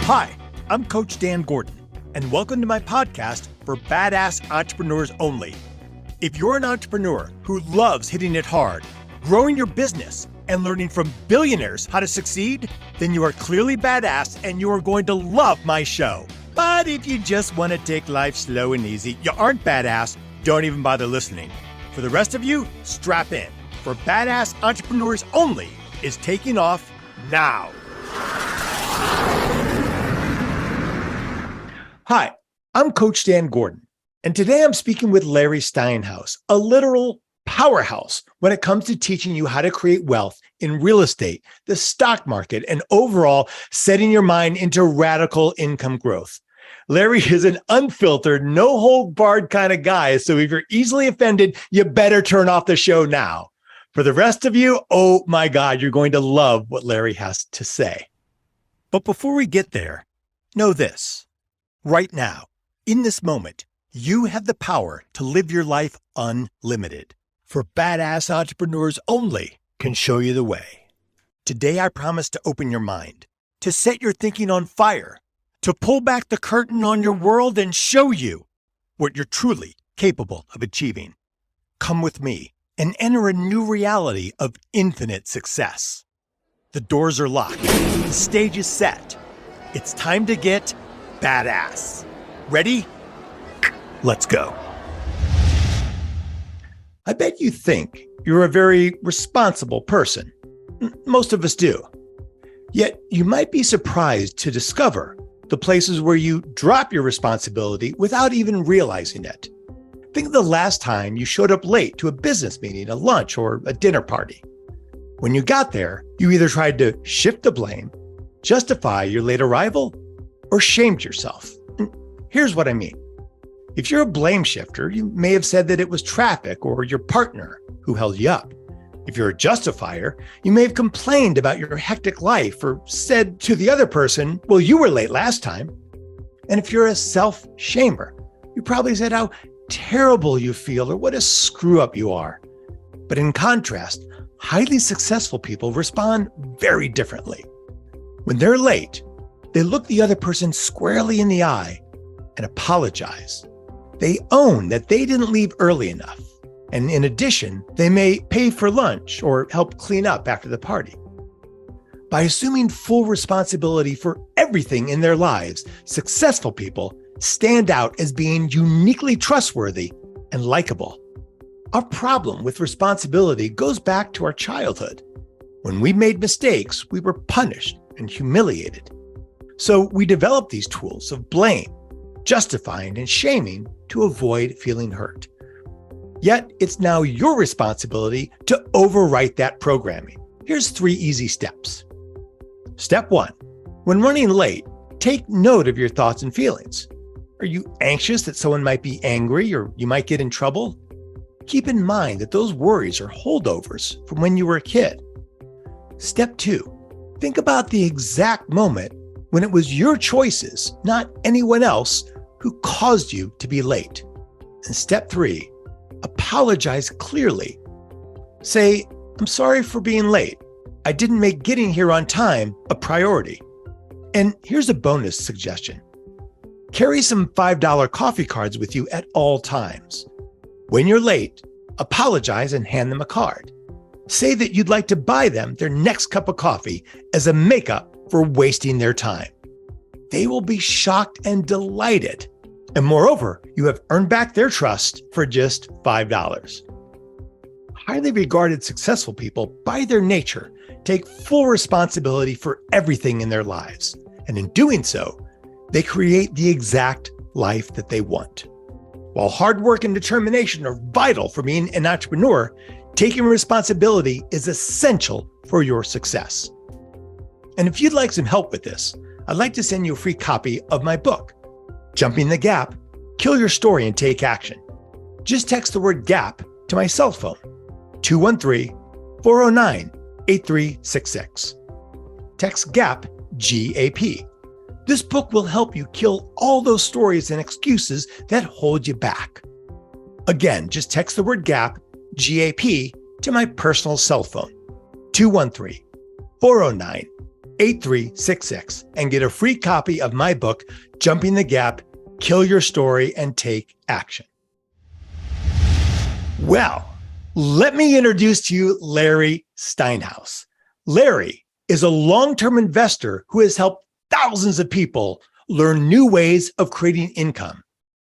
Hi, I'm Coach Dan Gordon, and welcome to my podcast for badass entrepreneurs only. If you're an entrepreneur who loves hitting it hard, growing your business, and learning from billionaires how to succeed, then you are clearly badass and you are going to love my show. But if you just want to take life slow and easy, you aren't badass, don't even bother listening. For the rest of you, strap in, for Badass Entrepreneurs Only is taking off now. Hi, I'm Coach Dan Gordon, and today I'm speaking with Larry Steinhouse, a literal powerhouse when it comes to teaching you how to create wealth in real estate, the stock market, and overall setting your mind into radical income growth. Larry is an unfiltered, no-hold-barred kind of guy, so if you're easily offended, you better turn off the show now. For the rest of you, oh my God, you're going to love what Larry has to say. But before we get there, know this. Right now, in this moment, you have the power to live your life unlimited. For Badass Entrepreneurs Only can show you the way. Today, I promise to open your mind, to set your thinking on fire, to pull back the curtain on your world and show you what you're truly capable of achieving. Come with me and enter a new reality of infinite success. The doors are locked. The stage is set. It's time to get badass. Ready? Let's go. I bet you think you're a very responsible person. Most of us do. Yet you might be surprised to discover the places where you drop your responsibility without even realizing it. Think of the last time you showed up late to a business meeting, a lunch, or a dinner party. When you got there, you either tried to shift the blame, justify your late arrival, or shamed yourself. Here's what I mean. If you're a blame shifter, you may have said that it was traffic or your partner who held you up. If you're a justifier, you may have complained about your hectic life or said to the other person, well, you were late last time. And if you're a self-shamer, you probably said how terrible you feel or what a screw up you are. But in contrast, highly successful people respond very differently. When they're late, they look the other person squarely in the eye and apologize. They own that they didn't leave early enough. And in addition, they may pay for lunch or help clean up after the party. By assuming full responsibility for everything in their lives, successful people stand out as being uniquely trustworthy and likable. Our problem with responsibility goes back to our childhood. When we made mistakes, we were punished and humiliated. So we developed these tools of blame, justifying, and shaming to avoid feeling hurt. Yet it's now your responsibility to overwrite that programming. Here's 3 easy steps. Step 1, when running late, take note of your thoughts and feelings. Are you anxious that someone might be angry or you might get in trouble? Keep in mind that those worries are holdovers from when you were a kid. Step 2, think about the exact moment when it was your choices, not anyone else, who caused you to be late. And step 3, apologize clearly. Say, I'm sorry for being late. I didn't make getting here on time a priority. And here's a bonus suggestion. Carry some $5 coffee cards with you at all times. When you're late, apologize and hand them a card. Say that you'd like to buy them their next cup of coffee as a makeup for wasting their time. They will be shocked and delighted. And moreover, you have earned back their trust for just $5. Highly regarded successful people, by their nature, take full responsibility for everything in their lives. And in doing so, they create the exact life that they want. While hard work and determination are vital for being an entrepreneur, taking responsibility is essential for your success. And if you'd like some help with this, I'd like to send you a free copy of my book, Jumping the Gap, Kill Your Story and Take Action. Just text the word GAP to my cell phone, 213-409-8366. Text GAP, G-A-P. This book will help you kill all those stories and excuses that hold you back. Again, just text the word GAP, G-A-P, to my personal cell phone, 213-409-8366. 8366 and get a free copy of my book, Jumping the Gap, Kill Your Story and Take Action. Well, let me introduce to you Larry Steinhouse. Larry is a long-term investor who has helped thousands of people learn new ways of creating income.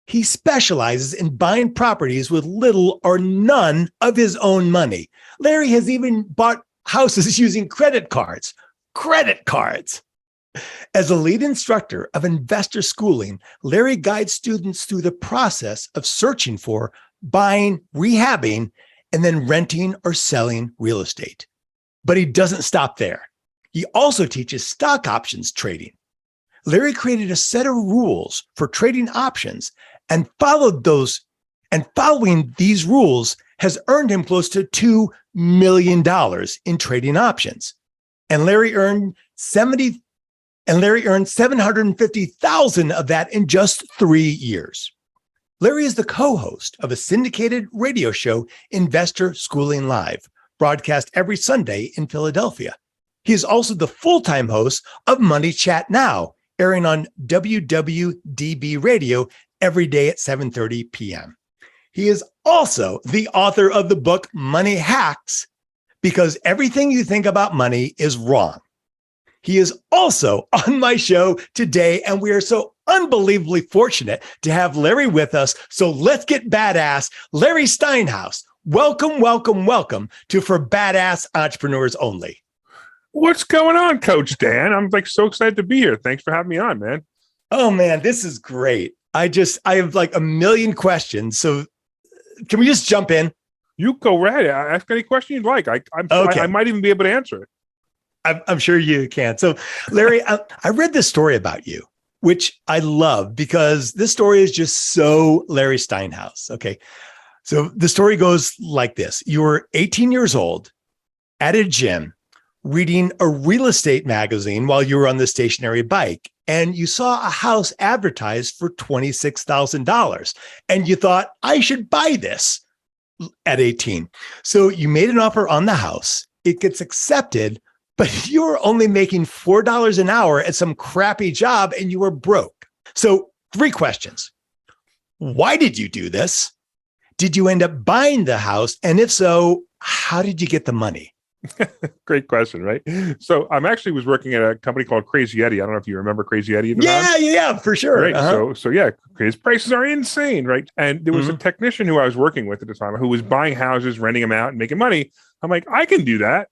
He specializes in buying properties with little or none of his own money. Larry has even bought houses using credit cards. As a lead instructor of investor schooling, Larry guides students through the process of searching for, buying, rehabbing, and then renting or selling real estate. But he doesn't stop there. He also teaches stock options trading. Larry created a set of rules for trading options and following these rules has earned him close to $2 million in trading options. And Larry earned $750,000 of that in just 3 years. Larry is the co-host of a syndicated radio show, Investor Schooling Live, broadcast every Sunday in Philadelphia. He is also the full-time host of Money Chat Now, airing on WWDB Radio every day at 7:30 p.m. He is also the author of the book Money Hacks, because everything you think about money is wrong. He is also on my show today, and we are so unbelievably fortunate to have Larry with us. So let's get badass. Larry Steinhouse, welcome to For Badass Entrepreneurs Only. What's going on, Coach Dan? I'm so excited to be here. Thanks for having me on, man. Oh man, this is great. I have a million questions. So can we just jump in? You go right. Ask any question you'd like. I might even be able to answer it. I'm sure you can. So Larry, I read this story about you, which I love because this story is just so Larry Steinhouse. Okay. So the story goes like this. You were 18 years old at a gym reading a real estate magazine while you were on the stationary bike, and you saw a house advertised for $26,000. And you thought, I should buy this at 18. So you made an offer on the house. It gets accepted, but you were only making $4 an hour at some crappy job and you were broke. So 3 questions. Why did you do this? Did you end up buying the house? And if so, how did you get the money? Great question, right? So I'm actually was working at a company called Crazy Eddie. I don't know if you remember Crazy Eddie. Yeah, for sure. Right. So yeah, his prices are insane, right? And there was a technician who I was working with at the time who was buying houses, renting them out, and making money. I'm like, I can do that.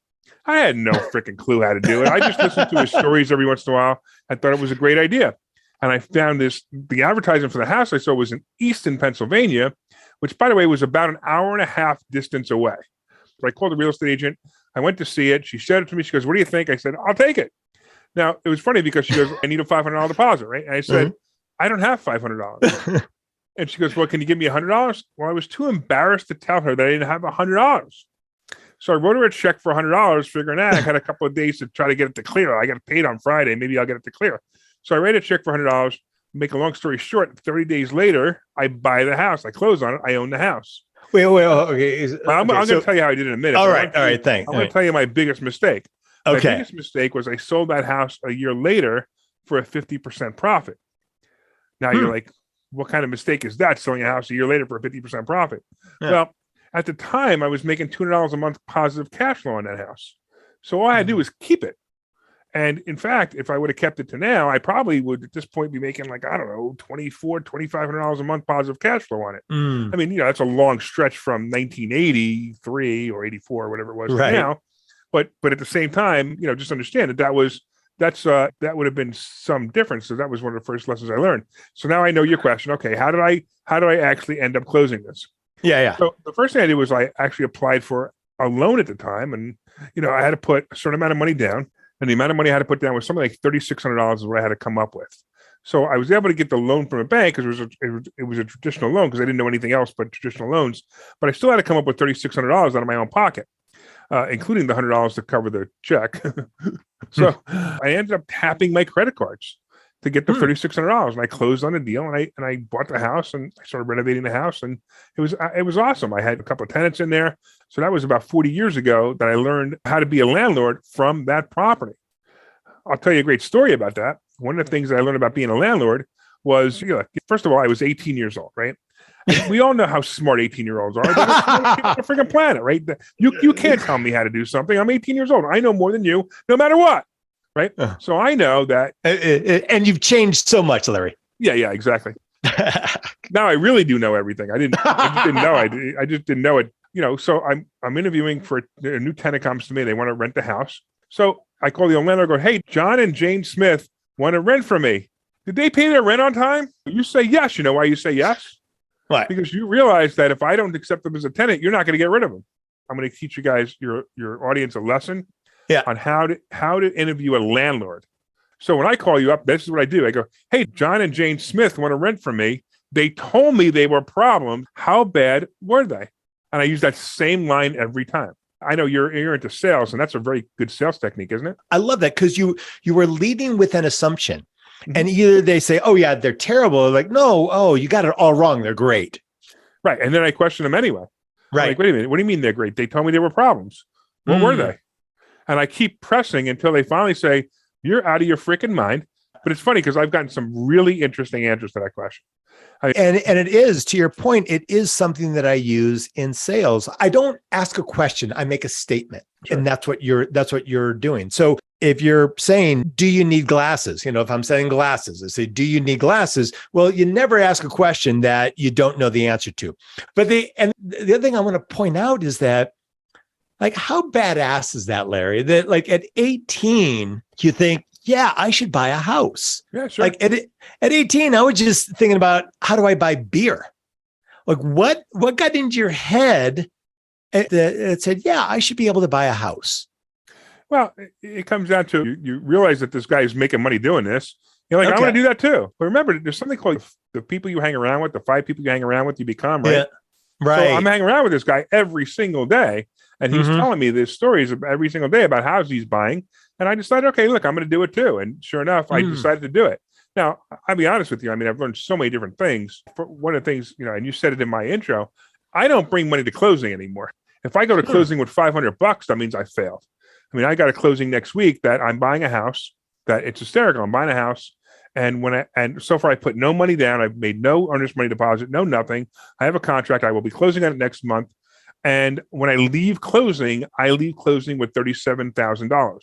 I had no freaking clue how to do it. I just listened to his stories every once in a while. I thought it was a great idea. And I found the advertisement for the house I saw was in Easton, Pennsylvania, which, by the way, was about an hour and a half distance away. So I called the real estate agent. I went to see it. She said it to me. She goes, what do you think? I said, I'll take it. Now, it was funny because she goes, I need a $500 deposit, right? And I said, I don't have $500. And she goes, well, can you give me $100? Well, I was too embarrassed to tell her that I didn't have $100. So I wrote her a check for $100, figuring I had a couple of days to try to get it to clear. I got paid on Friday. Maybe I'll get it to clear. So I write a check for $100. Make a long story short, 30 days later, I buy the house. I close on it. I own the house. Wait. Okay. I'm going to tell you how I did in a minute. All right. Thanks. I'm going to tell you my biggest mistake. My biggest mistake was I sold that house a year later for a 50% profit. Now you're like, what kind of mistake is that? Selling a house a year later for a 50% profit? Yeah. Well, at the time I was making $200 a month positive cash flow on that house. So all I had to do was keep it. And in fact, if I would have kept it to now, I probably would at this point be making $2,500 a month positive cash flow on it. I mean, that's a long stretch from 1983 or 84 or whatever it was now. But at the same time, just understand that that would have been some difference. So that was one of the first lessons I learned. So now I know your question. Okay, how did I actually end up closing this? Yeah. So the first thing I did was I actually applied for a loan at the time, and I had to put a certain amount of money down. And the amount of money I had to put down was something like $3,600 is what I had to come up with. So I was able to get the loan from a bank because it was a traditional loan because I didn't know anything else but traditional loans. But I still had to come up with $3,600 out of my own pocket, including the $100 to cover the check. So I ended up tapping my credit cards to get the $3,600, and I closed on the deal, and I bought the house, and I started renovating the house, and it was awesome. I had a couple of tenants in there. So that was about 40 years ago that I learned how to be a landlord from that property. I'll tell you a great story about that. One of the things that I learned about being a landlord was, first of all, I was 18 years old, right? And we all know how smart 18-year-olds are. They're the smartest people on the freaking planet, right? You can't tell me how to do something. I'm 18 years old. I know more than you, no matter what, right? So I know that. And you've changed so much, Larry. Yeah, exactly. Now I really do know everything. I just didn't know. I just didn't know it. So I'm interviewing for a new tenant comes to me. They want to rent the house. So I call the landlord. Go, hey, John and Jane Smith want to rent from me. Did they pay their rent on time? You say yes. You know why you say yes? What? Because you realize that if I don't accept them as a tenant, you're not going to get rid of them. I'm going to teach you guys, your audience, a lesson on how to interview a landlord. So when I call you up, this is what I do. I go, hey, John and Jane Smith want to rent from me. They told me they were problems. How bad were they? And I use that same line every time. I know you're into sales, and that's a very good sales technique, isn't it? I love that because you were leading with an assumption. And either they say, oh, yeah, they're terrible. Or like, no, you got it all wrong. They're great. Right. And then I question them anyway. Right. I'm like, wait a minute. What do you mean they're great? They told me there were problems. What were they? And I keep pressing until they finally say, you're out of your freaking mind. But it's funny because I've gotten some really interesting answers to that question. And it is, to your point, it is something that I use in sales. I don't ask a question. I make a statement. Sure. And that's what you're doing. So if you're saying, do you need glasses? If I'm selling glasses, I say, do you need glasses? Well, you never ask a question that you don't know the answer to. But the other thing I want to point out is that, like, how badass is that, Larry? That like at 18, you think, yeah, I should buy a house. Yeah, sure. Like at 18, I was just thinking about, how do I buy beer? Like what got into your head that said, yeah, I should be able to buy a house? Well, it comes down to you realize that this guy is making money doing this. You're like, okay. I want to do that too. But remember, there's something called the people you hang around with, the 5 people you hang around with, you become, right? Yeah, right. So I'm hanging around with this guy every single day. And he's telling me these stories every single day about houses he's buying. And I decided, okay, look, I'm going to do it too. And sure enough, I decided to do it. Now, I'll be honest with you. I mean, I've learned so many different things. One of the things, and you said it in my intro, I don't bring money to closing anymore. If I go to closing with $500, that means I failed. I mean, I got a closing next week that I'm buying a house that it's hysterical. I'm buying a house. And so far I put no money down. I've made no earnest money deposit, nothing. I have a contract. I will be closing on it next month. And when I leave closing with $37,000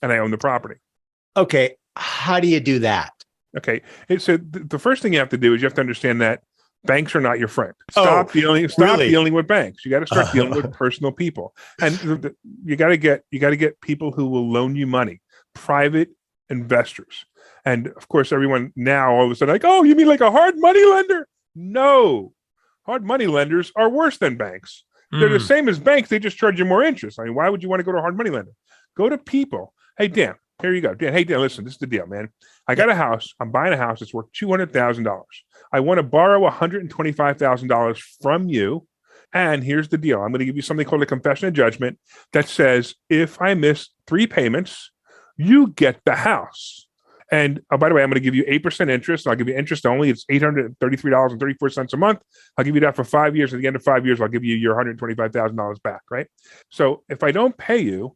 and I own the property. Okay. How do you do that? Okay. So the first thing you have to do is you have to understand that banks are not your friend. Stop dealing with banks. You got to start dealing with personal people. And you got to get people who will loan you money, private investors. And of course, everyone now all of a sudden like, oh, you mean like a hard money lender? No. Hard money lenders are worse than banks. They're the same as banks. They just charge you more interest. I mean, why would you want to go to a hard money lender? Go to people. Hey, Dan, here you go. Dan, hey, Dan, listen, this is the deal, man. I got a house. I'm buying a house. It's worth $200,000. I want to borrow $125,000 from you. And here's the deal. I'm going to give you something called a confession of judgment that says, if I miss 3 payments, you get the house. And by the way, I'm going to give you 8% interest. I'll give you interest only. It's $833.34 a month. I'll give you that for 5 years. At the end of 5 years, I'll give you your $125,000 back, right? So if I don't pay you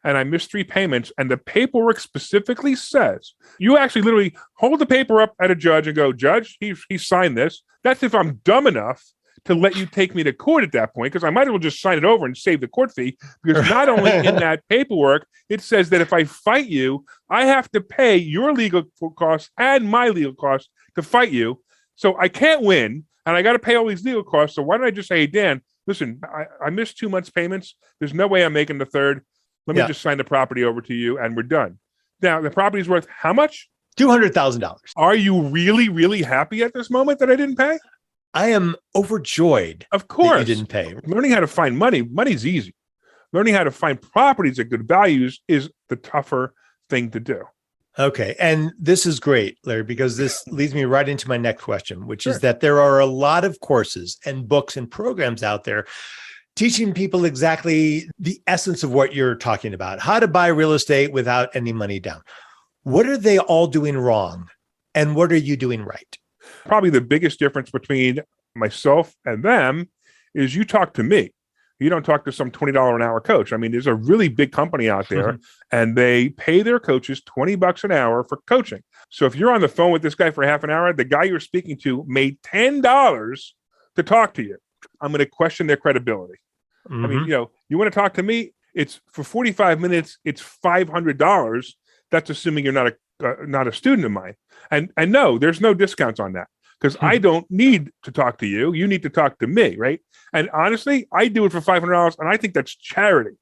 and I miss 3 payments and the paperwork specifically says, you actually literally hold the paper up at a judge and go, Judge, he signed this. That's if I'm dumb enough to let you take me to court at that point, because I might as well just sign it over and save the court fee, because not only in that paperwork, it says that if I fight you, I have to pay your legal costs and my legal costs to fight you. So I can't win, and I got to pay all these legal costs. So why don't I just say, hey, Dan, listen, I missed 2 months payments. There's no way I'm making the third. Let me just sign the property over to you, and we're done. Now, the property's worth how much? $200,000. Are you really, really happy at this moment that I didn't pay? I am overjoyed. Of course. That you didn't pay. Learning how to find money's easy. Learning how to find properties at good values is the tougher thing to do. Okay. And this is great, Larry, because this leads me right into my next question, which is that there are a lot of courses and books and programs out there teaching people exactly the essence of what you're talking about, how to buy real estate without any money down. What are they all doing wrong? And what are you doing right? Probably the biggest difference between myself and them is you talk to me. You don't talk to some $20 an hour coach. I mean, there's a really big company out there and they pay their coaches $20 an hour for coaching. So if you're on the phone with this guy for half an hour, the guy you're speaking to made $10 to talk to you. I'm going to question their credibility. I mean, you want to talk to me? It's for 45 minutes. It's $500. That's assuming you're not a student of mine. And no, there's no discounts on that because I don't need to talk to you. You need to talk to me, right? And honestly, I do it for $500, and I think that's charity.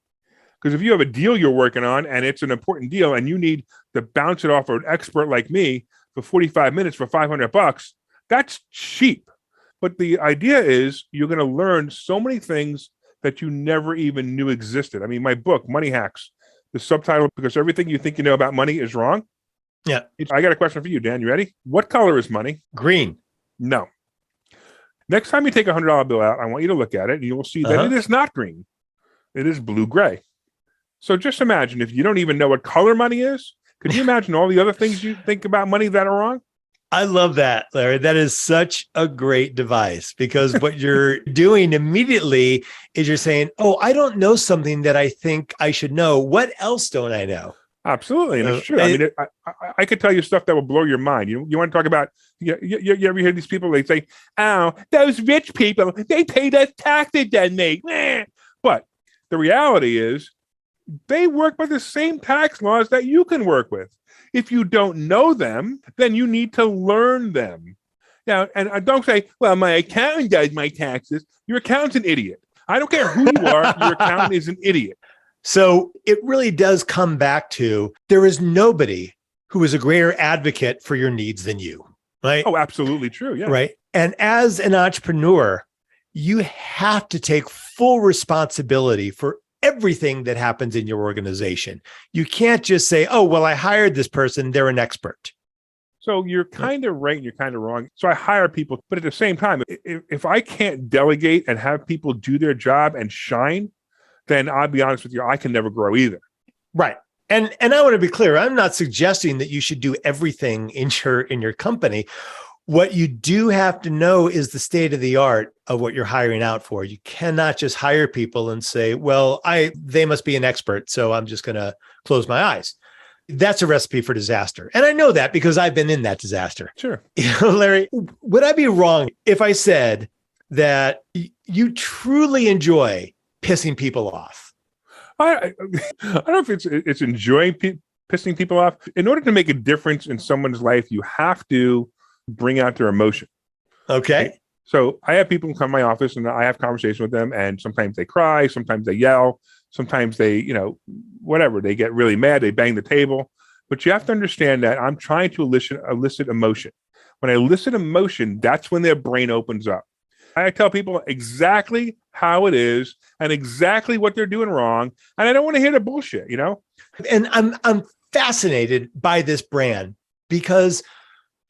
Because if you have a deal you're working on and it's an important deal, and you need to bounce it off of an expert like me for 45 minutes for $500, that's cheap. But the idea is you're going to learn so many things that you never even knew existed. I mean, my book, Money Hacks, the subtitle, because everything you think you know about money is wrong. Yeah. I got a question for you, Dan. You ready? What color is money? Green. No. Next time you take a $100 bill out, I want you to look at it and you will see that it is not green. It is blue-gray. So just imagine if you don't even know what color money is, could you imagine all the other things you think about money that are wrong? I love that, Larry. That is such a great device because what you're doing immediately is you're saying, oh, I don't know something that I think I should know. What else don't I know? Absolutely. And it's true. I mean, I could tell you stuff that will blow your mind. You want to talk about, you ever hear these people, they say, oh, those rich people, they paid us taxes than me. But the reality is they work by the same tax laws that you can work with. If you don't know them, then you need to learn them. Now, and don't say, well, my accountant does my taxes. Your accountant's an idiot. I don't care who you are. Your accountant is an idiot. So it really does come back to there is nobody who is a greater advocate for your needs than you, right? Oh, absolutely true. Yeah. Right. And as an entrepreneur, you have to take full responsibility for everything that happens in your organization. You can't just say, oh, well, I hired this person. They're an expert. So you're kind of right and you're kind of wrong. So I hire people, but at the same time, if I can't delegate and have people do their job and shine, then I'll be honest with you, I can never grow either. Right. And I want to be clear, I'm not suggesting that you should do everything in your company. What you do have to know is the state of the art of what you're hiring out for. You cannot just hire people and say, well, they must be an expert, so I'm just going to close my eyes. That's a recipe for disaster. And I know that because I've been in that disaster. Sure. Larry, would I be wrong if I said that you truly enjoy pissing people off? I don't know if it's enjoying pissing people off. In order to make a difference in someone's life, you have to bring out their emotion. Okay. Right? So I have people come to my office and I have conversation with them, and sometimes they cry, sometimes they yell, sometimes they, whatever, they get really mad, they bang the table. But you have to understand that I'm trying to elicit emotion. When I elicit emotion, that's when their brain opens up. I tell people exactly how it is and exactly what they're doing wrong. And I don't want to hear the bullshit, And I'm fascinated by this brand because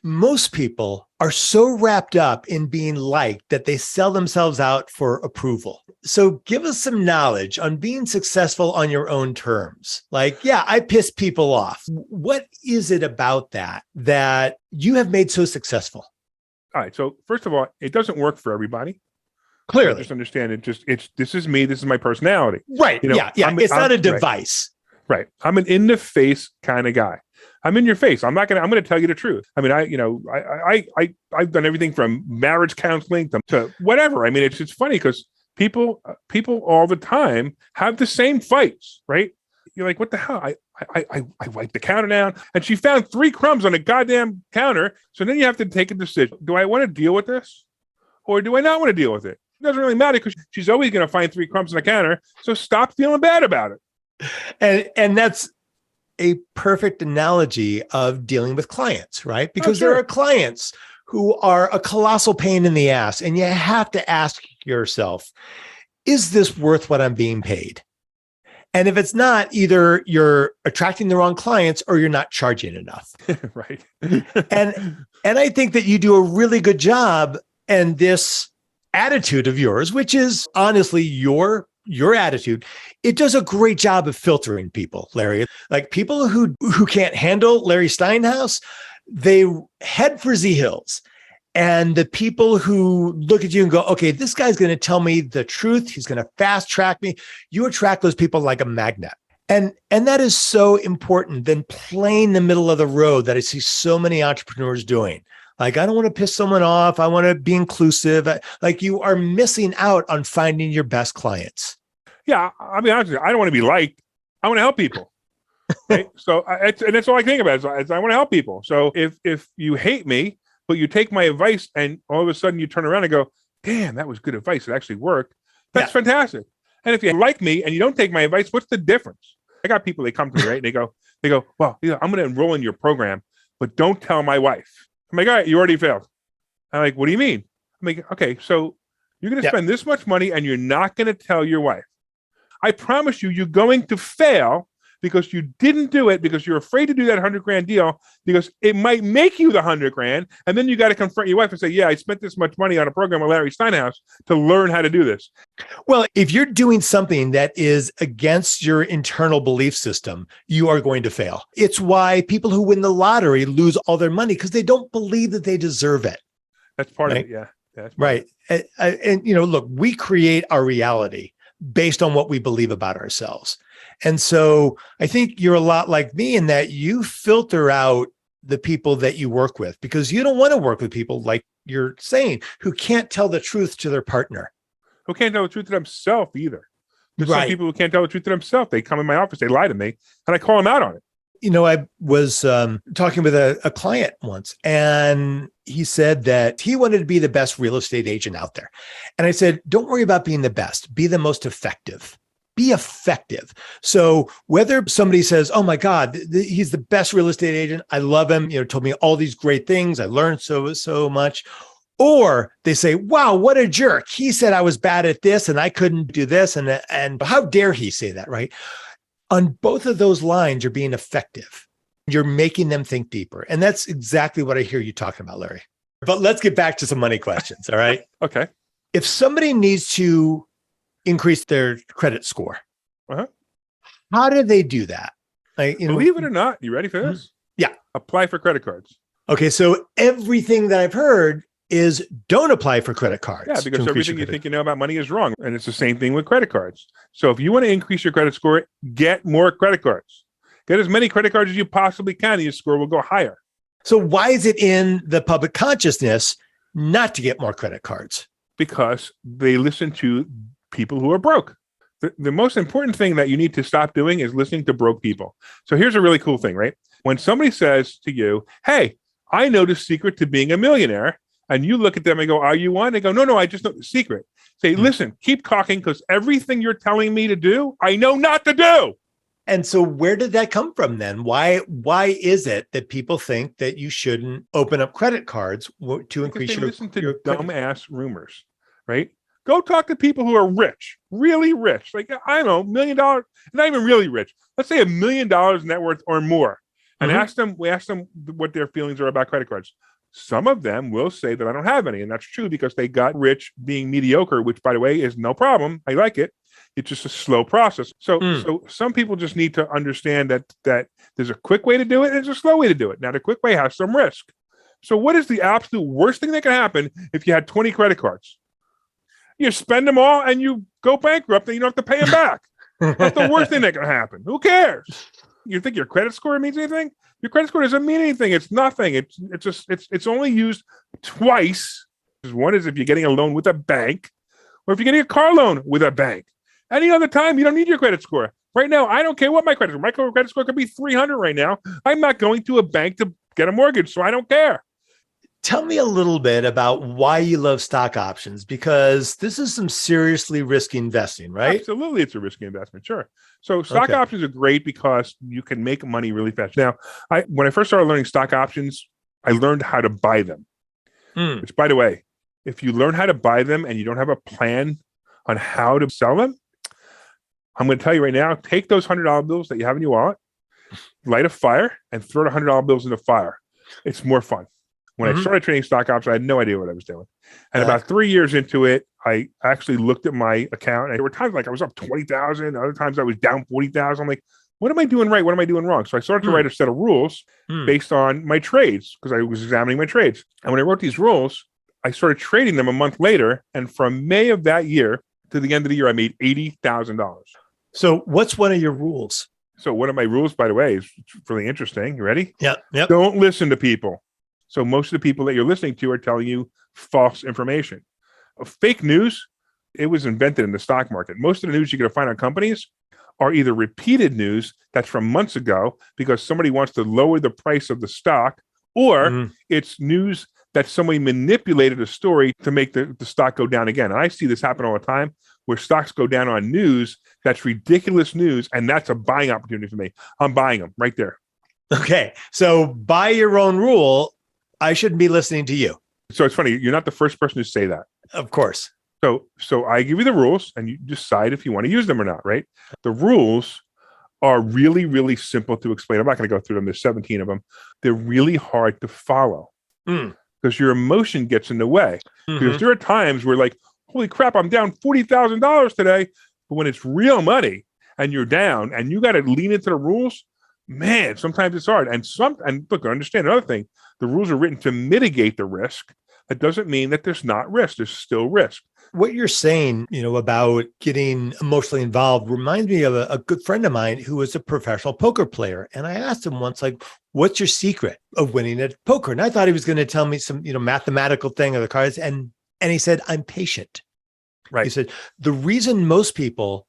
most people are so wrapped up in being liked that they sell themselves out for approval. So give us some knowledge on being successful on your own terms. Like, yeah, I piss people off. What is it about that you have made so successful? All right. So first of all, it doesn't work for everybody. Clearly. Just understand this is me. This is my personality. Right. Yeah. It's not a device. Right. I'm an in the face kind of guy. I'm in your face. I'm going to tell you the truth. I mean, I've done everything from marriage counseling to whatever. I mean, it's funny because people all the time have the same fights, right? You're like, what the hell? I wiped the counter down and she found 3 crumbs on the goddamn counter. So then you have to take a decision. Do I want to deal with this or do I not want to deal with it? It doesn't really matter because she's always going to find 3 crumbs on the counter. So stop feeling bad about it. And that's a perfect analogy of dealing with clients, right? Because there are clients who are a colossal pain in the ass. And you have to ask yourself, is this worth what I'm being paid? And if it's not, either you're attracting the wrong clients or you're not charging enough. Right. And I think that you do a really good job. And this attitude of yours, which is honestly your attitude, it does a great job of filtering people, Larry. Like people who can't handle Larry Steinhouse, they head for Z Hills. And the people who look at you and go, okay, this guy's going to tell me the truth. He's going to fast track me. You attract those people like a magnet. And that is so important than playing the middle of the road that I see so many entrepreneurs doing. Like, I don't want to piss someone off. I want to be inclusive. Like, you are missing out on finding your best clients. Yeah. I mean, honestly, I don't want to be liked. I want to help people. Right? So, and that's all I think about is I want to help people. So if you hate me, but you take my advice and all of a sudden you turn around and go, damn, that was good advice. It actually worked. That's fantastic. And if you like me and you don't take my advice, what's the difference? I got people, they come to me, right? And they go, well, I'm going to enroll in your program, but don't tell my wife. I'm like, all right, you already failed. I'm like, what do you mean? I'm like, okay, so you're going to spend this much money and you're not going to tell your wife. I promise you're going to fail because you didn't do it because you're afraid to do that $100,000 deal because it might make you the $100,000. And then you got to confront your wife and say, yeah, I spent this much money on a program with Larry Steinhouse to learn how to do this. Well, if you're doing something that is against your internal belief system, you are going to fail. It's why people who win the lottery lose all their money because they don't believe that they deserve it. That's part of it. Yeah. That's right. And look, we create our reality based on what we believe about ourselves. And so I think you're a lot like me in that you filter out the people that you work with because you don't want to work with people, like you're saying, who can't tell the truth to their partner. Who can't tell the truth to themselves either. There's some people who can't tell the truth to themselves. They come in my office, they lie to me, and I call them out on it. I was talking with a client once, and he said that he wanted to be the best real estate agent out there. And I said, don't worry about being the best. Be the most effective. Be effective. So whether somebody says, oh my God, he's the best real estate agent, I love him, told me all these great things, I learned so much. Or they say, wow, what a jerk. He said I was bad at this and I couldn't do this. And how dare he say that, right? On both of those lines, you're being effective. You're making them think deeper. And that's exactly what I hear you talking about, Larry. But let's get back to some money questions, all right? Okay. If somebody needs to increase their credit score, how do they do that? Believe it or not, you ready for this? Yeah. Apply for credit cards. Okay, so everything that I've heard is don't apply for credit cards. Yeah, because everything you think you know about money is wrong. And it's the same thing with credit cards. So if you want to increase your credit score, get more credit cards. Get as many credit cards as you possibly can, and your score will go higher. So why is it in the public consciousness not to get more credit cards? Because they listen to people who are broke. The most important thing that you need to stop doing is listening to broke people. So here's a really cool thing, right? When somebody says to you, hey, I know the secret to being a millionaire, and you look at them and go, are you one? They go, no, I just know the secret. Say, listen, keep talking because everything you're telling me to do, I know not to do. And so where did that come from then? Why is it that people think that you shouldn't open up credit cards to increase your listen to your dumbass rumors, right? Go talk to people who are rich, really rich. Like, I don't know, $1 million, not even really rich. Let's say $1 million net worth or more. And ask them what their feelings are about credit cards. Some of them will say that I don't have any. And that's true because they got rich being mediocre, which, by the way, is no problem. I like it. It's just a slow process. So some people just need to understand that there's a quick way to do it and there's a slow way to do it. Now, the quick way has some risk. So what is the absolute worst thing that can happen if you had 20 credit cards? You spend them all and you go bankrupt and you don't have to pay them back. That's the worst thing that can happen. Who cares? You think your credit score means anything? Your credit score doesn't mean anything. It's nothing. It's only used twice. One is if you're getting a loan with a bank, or if you're getting a car loan with a bank. Any other time, you don't need your credit score. Right now, I don't care what my credit score. My credit score could be 300 right now. I'm not going to a bank to get a mortgage, so I don't care. Tell me a little bit about why you love stock options, because this is some seriously risky investing, right? Absolutely. It's a risky investment. Sure. So stock options are great because you can make money really fast. Now, when I first started learning stock options, I learned how to buy them, which, by the way, if you learn how to buy them and you don't have a plan on how to sell them, I'm going to tell you right now, take those $100 bills that you have in your wallet, light a fire, and throw the $100 bills in the fire. It's more fun. When I started trading stock options, I had no idea what I was doing. And about 3 years into it, I actually looked at my account. And there were times like I was up 20,000. Other times I was down 40,000. I'm like, what am I doing right? What am I doing wrong? So I started to write a set of rules based on my trades because I was examining my trades. And when I wrote these rules, I started trading them a month later. And from May of that year to the end of the year, I made $80,000. So what's one of your rules? So one of my rules, by the way, is really interesting. You ready? Yeah. Yep. Don't listen to people. So most of the people that you're listening to are telling you false information. Fake news, it was invented in the stock market. Most of the news you're going to find on companies are either repeated news that's from months ago because somebody wants to lower the price of the stock, or it's news that somebody manipulated a story to make the stock go down again. And I see this happen all the time where stocks go down on news that's ridiculous news, and that's a buying opportunity for me. I'm buying them right there. Okay. So by your own rule, I shouldn't be listening to you. So it's funny. You're not the first person to say that. Of course. So I give you the rules and you decide if you want to use them or not, right? The rules are really, really simple to explain. I'm not going to go through them. There's 17 of them. They're really hard to follow because your emotion gets in the way. Because there are times where like, holy crap, I'm down $40,000 today. But when it's real money and you're down and you got to lean into the rules, man, sometimes it's hard. And look, I understand another thing. The rules are written to mitigate the risk. That doesn't mean that there's not risk. There's still risk. What you're saying, about getting emotionally involved reminds me of a good friend of mine who was a professional poker player. And I asked him once, like, what's your secret of winning at poker? And I thought he was going to tell me some, mathematical thing of the cards. And he said, I'm patient. Right. He said, the reason most people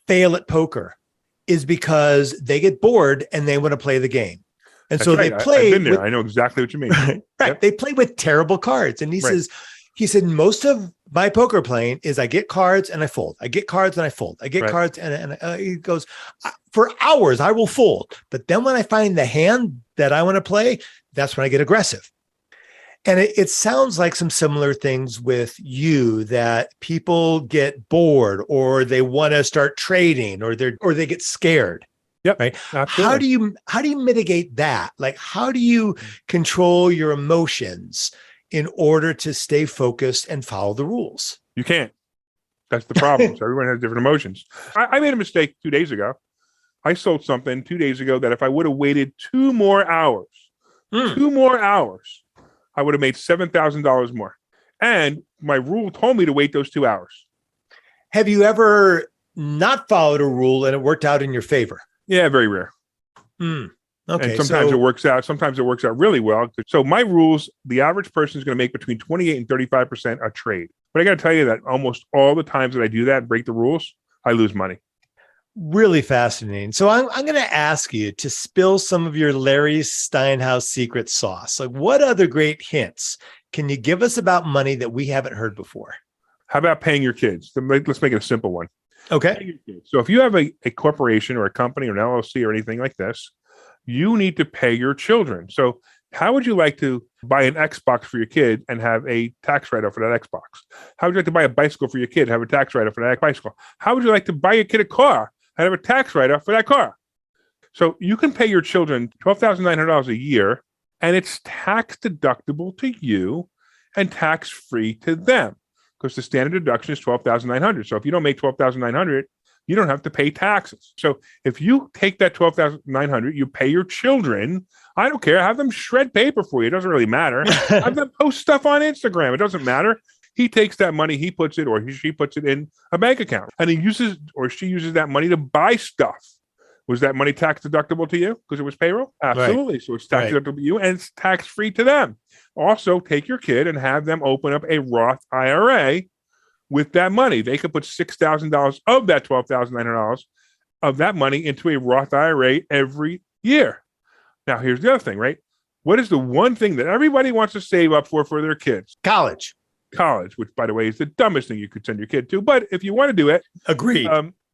fail at poker is because they get bored and they want to play the game. And That's so right. they play. I've been there. I know exactly what you mean. Right. Yep. They play with terrible cards. And he said, most of my poker playing is I get cards and I fold. I get cards and I fold. I get cards and he goes, for hours, I will fold. But then when I find the hand that I want to play, that's when I get aggressive. And it sounds like some similar things with you, that people get bored or they want to start trading or they get scared. Yep. Right. Absolutely. How do you mitigate that? Like, how do you control your emotions in order to stay focused and follow the rules? You can't. That's the problem. So everyone has different emotions. I made a mistake 2 days ago. I sold something 2 days ago that if I would have waited 2 more hours, I would have made $7,000 more. And my rule told me to wait those 2 hours. Have you ever not followed a rule and it worked out in your favor? Yeah, very rare. Okay. And sometimes it works out. Sometimes it works out really well. So my rules, the average person is going to make between 28 and 35% a trade. But I got to tell you that almost all the times that I do that and break the rules, I lose money. Really fascinating. So I'm going to ask you to spill some of your Larry Steinhouse secret sauce. Like, what other great hints can you give us about money that we haven't heard before? How about paying your kids? Let's make it a simple one. Okay. So if you have a corporation or a company or an LLC or anything like this, you need to pay your children. So how would you like to buy an Xbox for your kid and have a tax write-off for that Xbox? How would you like to buy a bicycle for your kid and have a tax write-off for that bicycle? How would you like to buy your kid a car and have a tax write-off for that car? So you can pay your children $12,900 a year, and it's tax deductible to you and tax-free to them, because the standard deduction is $12,900. So if you don't make $12,900, you don't have to pay taxes. So if you take that $12,900, you pay your children. I don't care. Have them shred paper for you. It doesn't really matter. Have them post stuff on Instagram. It doesn't matter. He takes that money, he puts it, or she puts it in a bank account, and she uses that money to buy stuff. Was that money tax deductible to you because it was payroll? Absolutely. Right. So it's tax deductible to you and it's tax free to them. Also, take your kid and have them open up a Roth IRA with that money. They could put $6,000 of that $12,900 of that money into a Roth IRA every year. Now, here's the other thing, right? What is the one thing that everybody wants to save up for their kids? College, which, by the way, is the dumbest thing you could send your kid to. But if you want to do it, agreed.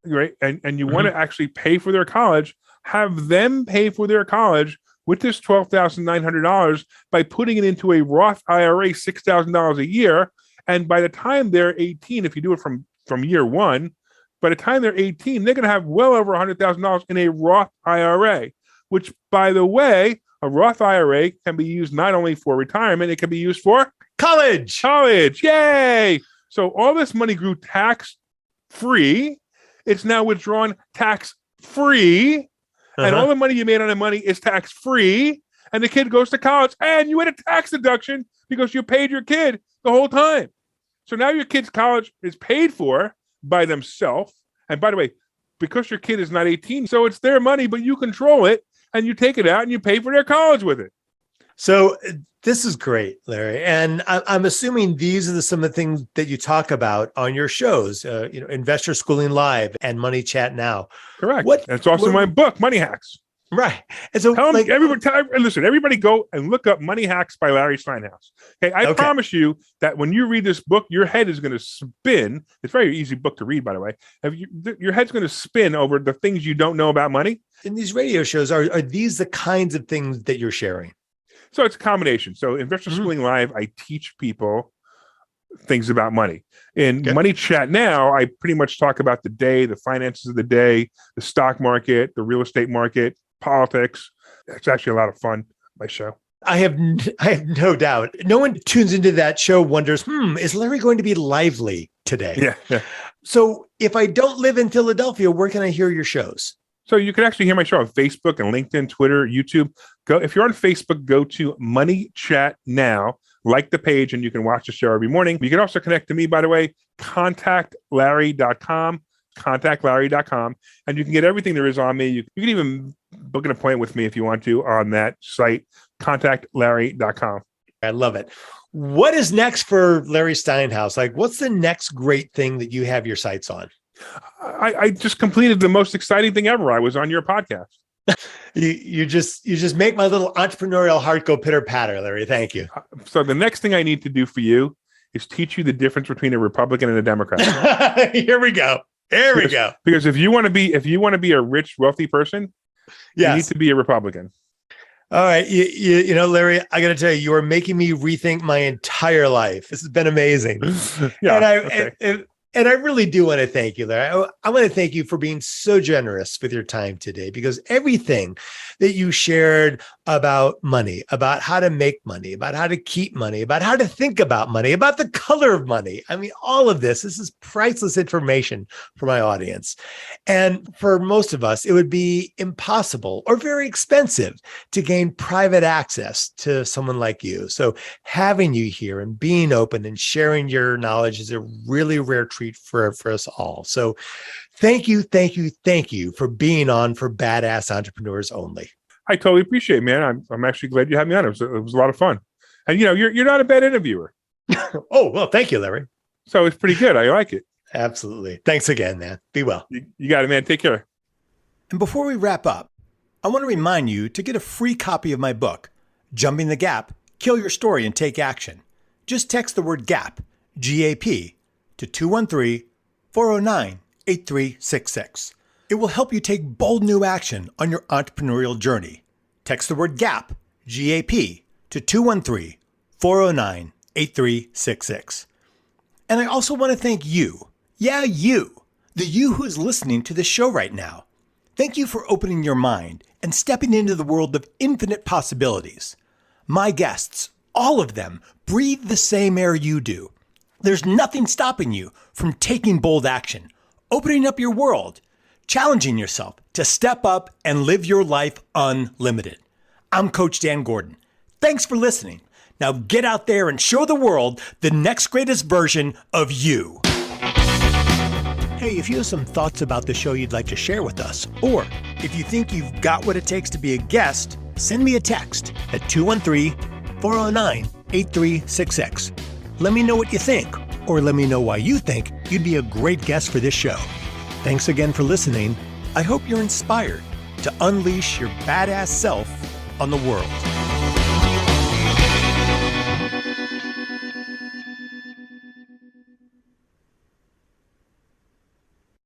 Right, and you want to actually pay for their college, have them pay for their college with this $12,900 by putting it into a Roth IRA, $6,000 a year. And by the time they're 18, if you do it from year one, by the time they're 18, they're going to have well over $100,000 in a Roth IRA, which, by the way, a Roth IRA can be used not only for retirement, it can be used for college. Yay! So all this money grew tax-free. It's now withdrawn tax-free. and all the money you made on the money is tax free, and the kid goes to college, and you had a tax deduction because you paid your kid the whole time. So now your kid's college is paid for by themselves. And by the way, because your kid is not 18, so it's their money, but you control it, and you take it out and you pay for their college with it. So this is great, Larry. And I'm assuming these are some of the things that you talk about on your shows, Investor Schooling Live and Money Chat Now. Correct. And it's also my book, Money Hacks. Right. And so everybody go and look up Money Hacks by Larry Steinhouse. Okay. I promise you that when you read this book, your head is going to spin. It's a very easy book to read, by the way. Your head's going to spin over the things you don't know about money. In these radio shows, are these the kinds of things that you're sharing? So it's a combination. So Investor Schooling Live, I teach people things about money. In Money Chat Now, I pretty much talk about the day, the finances of the day, the stock market, the real estate market, politics. It's actually a lot of fun, my show. I have no doubt. No one tunes into that show wonders, is Larry going to be lively today? Yeah. So if I don't live in Philadelphia, where can I hear your shows? So you can actually hear my show on Facebook and LinkedIn, Twitter, YouTube. If you're on Facebook, go to Money Chat Now, like the page, and you can watch the show every morning. You can also connect to me, by the way, contactlarry.com, and you can get everything there is on me. You can even book an appointment with me if you want to on that site, contactlarry.com. I love it. What is next for Larry Steinhouse? Like, what's the next great thing that you have your sights on? I just completed the most exciting thing ever. I was on your podcast. You just make my little entrepreneurial heart go pitter patter, Larry. Thank you. So the next thing I need to do for you is teach you the difference between a Republican and a Democrat. Here we go. Because if you want to be a rich, wealthy person, you need to be a Republican. All right. You know, Larry, I got to tell you, you are making me rethink my entire life. This has been amazing. And I really do want to thank you, Larry. I want to thank you for being so generous with your time today, because everything that you shared about money, about how to make money, about how to keep money, about how to think about money, about the color of money. I mean, all of this is priceless information for my audience. And for most of us, it would be impossible or very expensive to gain private access to someone like you. So having you here and being open and sharing your knowledge is a really rare treat for us all. So thank you for being on for Badass Entrepreneurs Only. I totally appreciate it, man. I'm actually glad you had me on. It was a lot of fun. And you're not a bad interviewer. Oh, well, thank you, Larry. So it's pretty good. I like it. Absolutely. Thanks again, man. Be well. You got it, man. Take care. And before we wrap up, I want to remind you to get a free copy of my book, Jumping the Gap, Kill Your Story and Take Action. Just text the word GAP, G-A-P, to 213-409-8366. It will help you take bold new action on your entrepreneurial journey. Text the word GAP, G-A-P, to 213-409-8366. And I also want to thank you. Yeah, you. The you who is listening to this show right now. Thank you for opening your mind and stepping into the world of infinite possibilities. My guests, all of them, breathe the same air you do. There's nothing stopping you from taking bold action, opening up your world, challenging yourself to step up and live your life unlimited. I'm Coach Dan Gordon. Thanks for listening. Now get out there and show the world the next greatest version of you. Hey, if you have some thoughts about the show you'd like to share with us, or if you think you've got what it takes to be a guest, send me a text at 213-409-8366. Let me know what you think, or let me know why you think you'd be a great guest for this show. Thanks again for listening. I hope you're inspired to unleash your badass self on the world.